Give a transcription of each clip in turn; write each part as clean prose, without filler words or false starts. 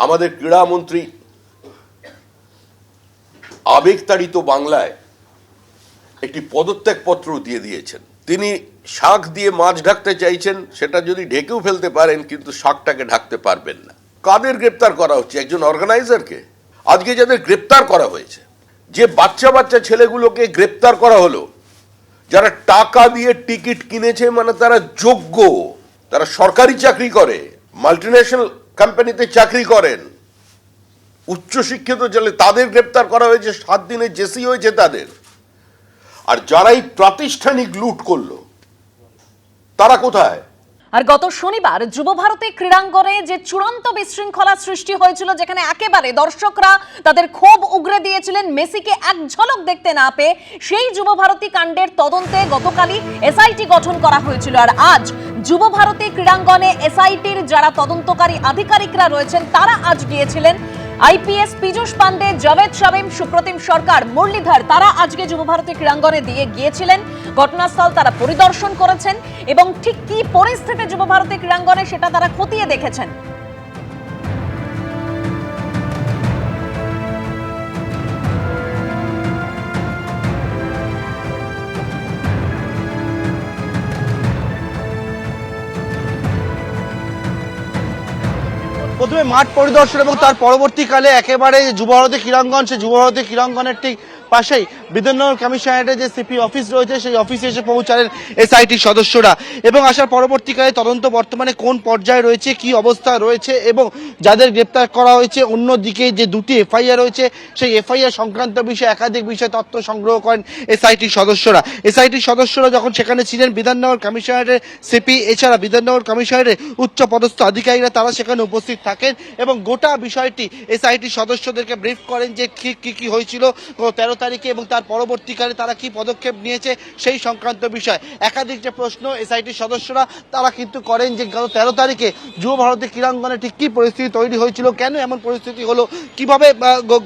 আমাদের ক্রীড়ামন্ত্রী আবেগতাড়িত বাংলায় একটি পদত্যাগপত্র দিয়ে দিয়েছেন। তিনি শাক দিয়ে মাছ ঢাকতে চাইছেন, সেটা যদি ঢেকেও ফেলতে পারেন কিন্তু শাকটাকে ঢাকতে পারবেন না। কাদের গ্রেপ্তার করা হচ্ছে? একজন অর্গানাইজারকে। আজকে যাদের গ্রেপ্তার করা হয়েছে, যে বাচ্চা বাচ্চা ছেলেগুলোকে গ্রেপ্তার করা হলো, যারা টাকা দিয়ে টিকিট কিনেছে, মানে তারা যোগ্য, তারা সরকারি চাকরি করে, মাল্টিন্যাশনাল কোম্পানিতে চাকরি করেন, উচ্চশিক্ষিত ছেলে, তাদের গ্রেপ্তার করা হয়েছে। 7 দিনের জেসি হয়েছে তাদের। আর যারা এই প্রাতিষ্ঠানিক লুট করলো তারা কোথায়? আর গত শনিবার যুব ভারতী ক্রীড়াঙ্গনে যে চূড়ান্ত বিশৃঙ্খলা সৃষ্টি হয়েছিল, যেখানে একেবারে দর্শকরা তাদের ক্ষোভ উগরে দিয়েছিলেন মেসিকে এক ঝলক দেখতে না পেয়ে, সেই যুব ভারতী কাণ্ডের তদন্তে গতকালই এসআইটি গঠন করা হয়েছিল। আর আজ যুব ভারতী ক্রীড়াঙ্গনে এসআইটির যারা তদন্তকারী আধিকারিকরা রয়েছেন তারা আজ গিয়েছিলেন। আইপিএস পীযূষ পান্ডে, জাভেদ শামীম, সুপ্রতিম সরকার, মুরলীধর, তারা আজকে যুব ভারতী ক্রীড়াঙ্গনে দিয়ে গিয়েছিলেন। ঘটনাস্থল তারা পরিদর্শন করেছেন এবং ঠিক কি পরিস্থিতি যুব ভারতী ক্রীড়াঙ্গনে সেটা তারা খতিয়ে দেখেছেন। প্রথমে মাঠ পরিদর্শন এবং তার পরবর্তীকালে একেবারে যুব ভারতী ক্রীড়াঙ্গন, সেই যুব ভারতী ক্রীড়াঙ্গনের ঠিক পাশেই বিধাননগর কমিশনারেটের যে সিপি অফিস রয়েছে, সেই অফিসে এসে পৌঁছালেন এসআইটি সদস্যরা এবং আসার পরবর্তীকালে তদন্ত বর্তমানে কোন পর্যায়ে রয়েছে, কি অবস্থা রয়েছে এবং যাদের গ্রেপ্তার করা হয়েছে, অন্যদিকে যে 2টি এফআইআর রয়েছে সেই এফআইআর সংক্রান্ত বিষয়ে একাধিক বিষয় তথ্য সংগ্রহ করেন এসআইটি সদস্যরা। এসআইটি সদস্যরা যখন সেখানে ছিলেন, বিধাননগর কমিশনারেটের সিপি এছাড়া বিধাননগর কমিশনারের উচ্চ পদস্থ আধিকারিকরা তারা সেখানে উপস্থিত থাকেন এবং গোটা বিষয়টি এসআইটি সদস্যদেরকে ব্রিফ করেন যে কি হয়েছিল 13 তারিখে এবং তার পরবর্তীকালে তারা কি পদক্ষেপ নিয়েছে সেই সংক্রান্ত বিষয়। একাধিক যে প্রশ্ন এসআইটি সদস্যরা তারা কিন্তু করেন যে গত 13 তারিখে যুব ভারতী ক্রীড়াঙ্গনে ঠিক কি পরিস্থিতি তৈরি হয়েছিল, কেন এমন পরিস্থিতি হলো, কিভাবে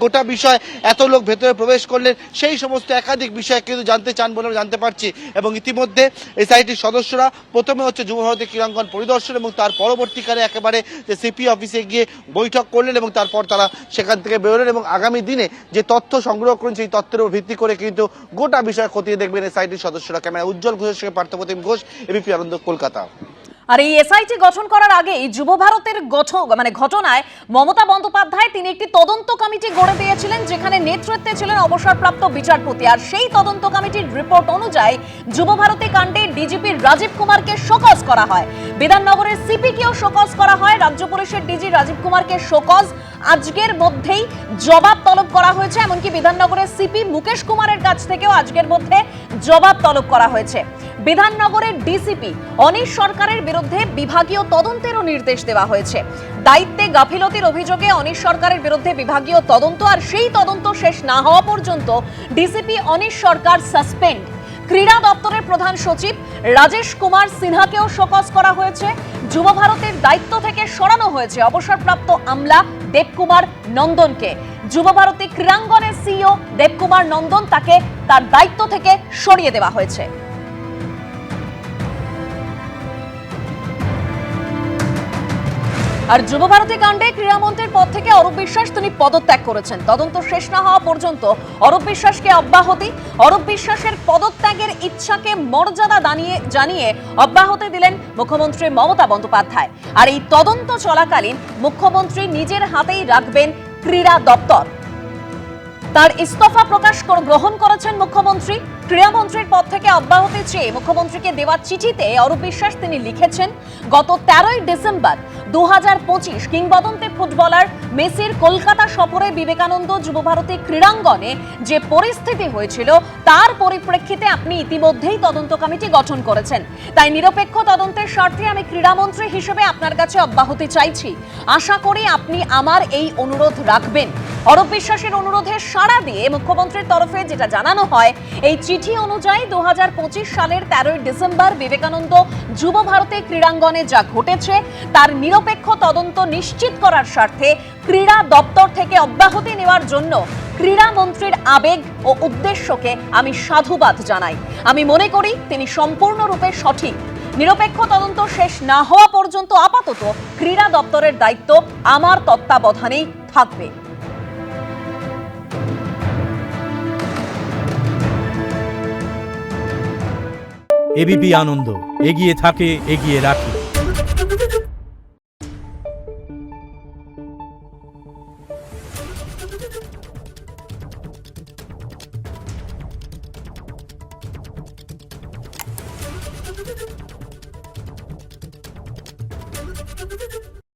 গোটা বিষয় এত লোক ভেতরে প্রবেশ করলেন, সেই সমস্ত একাধিক বিষয় কিন্তু জানতে চান বলে জানতে পারছি। এবং ইতিমধ্যে এসআইটির সদস্যরা প্রথমে হচ্ছে যুব ভারতী ক্রীড়াঙ্গন পরিদর্শন এবং তার পরবর্তীকালে একেবারে যে সিপি অফিসে গিয়ে বৈঠক করলেন এবং তারপর তারা সেখান থেকে বেরোলেন এবং আগামী দিনে যে তথ্য সংগ্রহ করেন সেই তথ্যের উপর ভিত্তি করে কিন্তু গোটা বিষয় খতিয়ে দেখবেন এসআইটির সদস্যরা। ক্যামেরা উজ্জ্বল ঘোষের সঙ্গে পার্থপ্রতিম ঘোষ, এবিপি আনন্দ, কলকাতা। আর এই এসআইটি গঠন করার আগেই যুব ভারতের ঘটনায় মমতা বন্দ্যোপাধ্যায় তিনি একটি তদন্ত কমিটি গড়ে দিয়েছিলেন, যেখানে নেতৃত্বে ছিলেন অবসরপ্রাপ্ত বিচারপতি। আর সেই তদন্ত কমিটির রিপোর্ট অনুযায়ী যুব ভারতী কাণ্ডে ডিজিপি রাজীব কুমারকে শোকজ করা হয়, বিধাননগরের সিপিকেও শোকজ করা হয়, রাজ্য পুলিশের ডিজি রাজীব কুমারকে শোকজ আজকের মধ্যেই জবাব তলব করা হয়েছে। এমনকি বিধাননগরের সিপি মুকেশ কুমারের কাছ থেকেও আজকের মধ্যে জবাব তলব করা হয়েছে। বিধাননগরের ডিসিপি অনিশ সরকারের বিরুদ্ধে বিভাগীয় তদন্তেরও নির্দেশ দেওয়া হয়েছে। দায়িত্বে গাফিলতির অভিযোগে অনিশ সরকারের বিরুদ্ধে বিভাগীয় তদন্ত, আর সেই তদন্ত শেষ না হওয়া পর্যন্ত ডিসিপি অনিশ সরকার সাসপেন্ড। ক্রীড়া দপ্তরের প্রধান সচিব রাজেশ কুমার সিনহাকেও শোকজ করা হয়েছে। যুব ভারতের দায়িত্ব থেকে সরানো হয়েছে অবসরপ্রাপ্ত আমলা দেবকুমার নন্দনকে। যুব ভারতী ক্রীড়াঙ্গনের সিইও দেবকুমার নন্দন, তাকে তার দায়িত্ব থেকে সরিয়ে দেওয়া হয়েছে। আর যুব ভারতী কাণ্ডে ক্রীড়ামন্ত্রীর পদ থেকে অরূপ বিশ্বাস তিনি পদত্যাগ করেছেন। তদন্ত শেষ না হওয়া পর্যন্ত অরূপ বিশ্বাসকে অব্যাহতি, অরূপ বিশ্বাসের পদত্যাগের ইচ্ছাকে মর্যাদা জানিয়ে অব্যাহতি দিলেন মুখ্যমন্ত্রী মমতা বন্দ্যোপাধ্যায়। আর এই তদন্ত চলাকালীন মুখ্যমন্ত্রী নিজের হাতেই রাখবেন ক্রীড়া দপ্তর। তার ইস্তফা গ্রহণ করেছেন মুখ্যমন্ত্রী। ক্রীড়ামন্ত্রীর পদ থেকে অব্যাহতি চেয়ে মুখ্যমন্ত্রীকে দেওয়া চিঠিতে অরূপ বিশ্বাস তিনি লিখেছেন, গত 13ই ডিসেম্বর 2025 কিংবদন্তি ফুটবলার মেসির কলকাতা সফরে বিবেকানন্দ যুব ভারতী ক্রীড়াঙ্গনে যে পরিস্থিতি হয়েছিল তার পরিপ্রেক্ষিতে আপনি ইতিমধ্যেই তদন্ত কমিটি গঠন করেছেন। তাই নিরপেক্ষ তদন্তের স্বার্থে আমি ক্রীড়ামন্ত্রী হিসেবে আপনার কাছে অব্যাহতি চাইছি। আশা করি আপনি আমার এই অনুরোধ রাখবেন। অরূপ বিশ্বাসের অনুরোধে সাড়া দিয়ে মুখ্যমন্ত্রীর তরফে যেটা জানানো হয়, এই চিঠি অনুযায়ী 2025 সালের 13ই ডিসেম্বর বিবেকানন্দ যুব ভারতী ক্রীড়াঙ্গনে যা ঘটেছে তার নিরপেক্ষ তদন্ত নিশ্চিত করার স্বার্থে ক্রীড়া দপ্তর থেকে অব্যাহতি নেওয়ার জন্য ক্রীড়া মন্ত্রীর আবেগ ও উদ্দেশ্যকে আমি সাধুবাদ জানাই। আমি মনে করি তিনি সম্পূর্ণরূপে সঠিক। নিরপেক্ষ তদন্ত শেষ না হওয়া পর্যন্ত আপাতত ক্রীড়া দপ্তরের দায়িত্ব আমার তত্ত্বাবধানেই থাকবে। এবিপি আনন্দ, এগিয়ে থাকে, এগিয়ে রাখে।